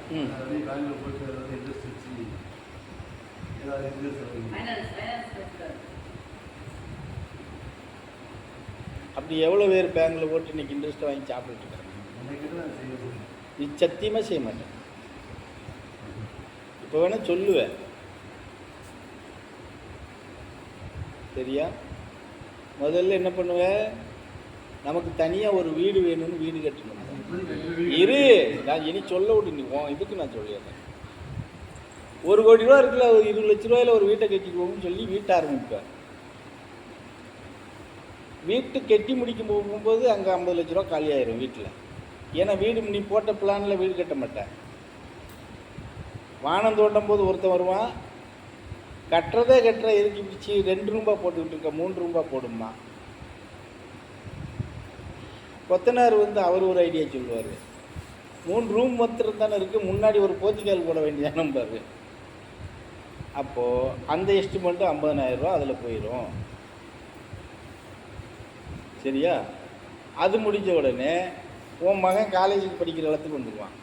அப்படியே பேங்க்கில் போட்டு ஏதாவது இன்ட்ரெஸ்ட் வச்சு ஏதாவது அப்படி எவ்வளோ பேர் பேங்கில் போட்டு இன்னைக்கு இன்ட்ரெஸ்ட்டை வாங்கி சாப்பிட்டுட்டு இருக்காங்க? நீ சத்தியமாக செய்ய மாட்டேன். இப்போ வேணா சொல்லுவேன், சரியா? முதல்ல என்ன பண்ணுவேன், நமக்கு தனியாக ஒரு வீடு வேணும்னு வீடு கட்டணும். இரு, நான் இனி சொல்ல விட்டு நீ இதுக்கு நான் சொல்லிடுறேன். 1 கோடி ரூபா இருக்குல்ல, ஒரு 20 லட்ச ரூபாயில் ஒரு வீட்டை கட்டிக்குவோம்னு சொல்லி வீட்டை ஆரம்பிப்பேன். வீட்டு கட்டி முடிக்கும் போகும்போது அங்கே 50 லட்ச ரூபா காலியாயிரும் வீட்டில். ஏன்னா வீடு நீ போட்ட பிளானில் வீடு கட்ட மாட்டேன். வானம் தோண்டும் போது ஒருத்தன் வருவான், கட்டுறதே கட்டுற எதுக்கு பிடிச்சி 2 ரூபா போட்டுக்கிட்டு இருக்க, 3 ரூபா போடுமா. கொத்தனார் வந்து அவர் ஒரு ஐடியா சொல்லுவார், 3 ரூம் மாத்திரம் தானே இருக்குது, முன்னாடி ஒரு போர்ச்சுகல் போட வேண்டியதானே பாரு. அப்போது அந்த எஸ்டிமேட்டு 50,000 ரூபா அதில் போயிடும், சரியா? அது முடிஞ்ச உடனே உன் மகன் காலேஜுக்கு படிக்கிற இடத்துக்கு வந்துடுவான்.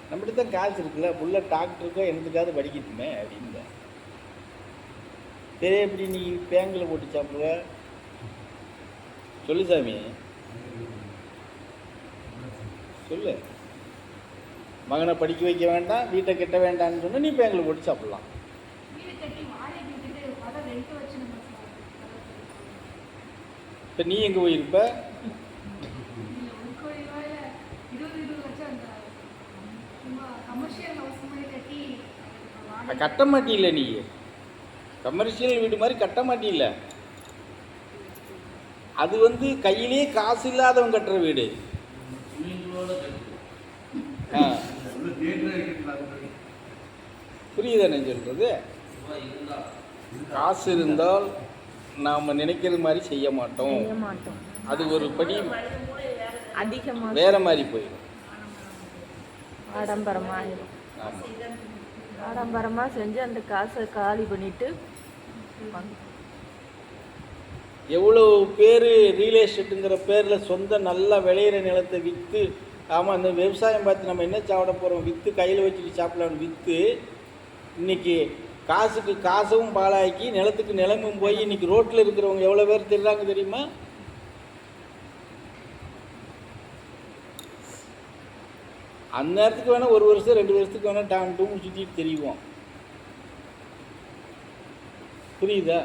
நம்மகிட்ட தான் காசு இருக்குல்ல, புள்ள டாக்டருக்கோ எனத்துக்காவது படிக்கட்டுமே அப்படின்னு. சரி, எப்படி நீ பேங்கில் போட்டு சாப்பிடுவ சொல்லு சாமி, சொல்லு. மகனை படிக்க வைக்க வேண்டாம், வீட்டை கட்ட வேண்டாம்னு சொன்னால் நீ பேங்கில் போட்டு சாப்பிட்லாம். இப்போ நீ எங்கே போயிருப்ப? கட்ட மாட்டில்ல, நீ கமர்ஷியல் வீடு மாதிரி கட்ட மாட்டில்ல. அது வந்து கையிலேயே காசு இல்லாதவன் கட்டுற வீடு. புரியுதா நான் சொல்றது? காசு இருந்தால் நாம் நினைக்கிறது மாதிரி செய்ய மாட்டோம். அது ஒரு படி அதிகமாக வேற மாதிரி போயிடும், ஆடம்பரமாக செஞ்சு அந்த காசை காலி பண்ணிட்டு. எவ்வளோ பேர் ரியல் எஸ்டேட்டுங்கிற பேரில் சொந்த நல்லா விளையிற நிலத்தை விற்று, ஆமாம் அந்த விவசாயம் பார்த்து நம்ம என்ன சாப்பிட போகிறோம், விற்று கையில் வச்சுட்டு சாப்பிடலான்னு விற்று இன்றைக்கி காசுக்கு காசும் பாழாக்கி நிலத்துக்கு நிலமும் போய் இன்றைக்கி ரோட்டில் இருக்கிறவங்க எவ்வளோ பேர் தெரியுறாங்க தெரியுமா? அந்த நேரத்துக்கு வேணால் 1 வருஷம் 2 வருஷத்துக்கு வேணால் டான் டூம் சுற்றிட்டு தெரியுவோம். புரியுதா?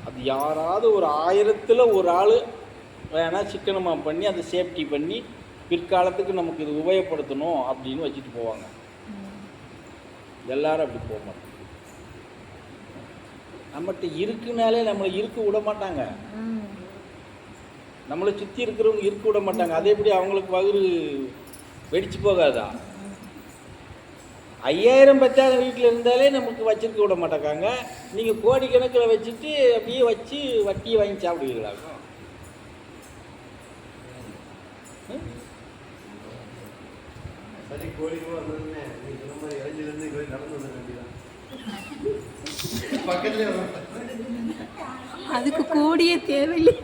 அது யாராவது ஒரு 1000ல் ஒரு ஆள் வேணால் சிக்கனமாக பண்ணி அதை சேஃப்டி பண்ணி பிற்காலத்துக்கு நமக்கு இது உபயோகப்படுத்தணும் அப்படின்னு வச்சுட்டு போவாங்க. எல்லாரும் அப்படி போக மாட்டாங்க. நம்மகிட்ட இருக்குனாலே நம்மளை இருக்க விட மாட்டாங்க, நம்மளை சுற்றி இருக்கிறவங்க இருக்க விட மாட்டாங்க. அதே எப்படி அவங்களுக்கு வயிறு வெடிச்சு போகாதா? 5000 10,000 வீட்டில் இருந்தாலே நமக்கு வச்சிருக்க விட மாட்டாங்க. நீங்கள் கோடிக்கணக்கில் வச்சுட்டு அப்படியே வச்சு வட்டியை வாங்கி சாப்பிடுவீங்களாக்கும். சரி, கோடி ரூபா வந்ததுமே நீ சொன்ன மாதிரி இறஞ்சிலேருந்து கோடி நடந்து வந்த வேண்டியதான். பக்கத்துலேயே அதுக்கு கோடியே தேவையில்லை.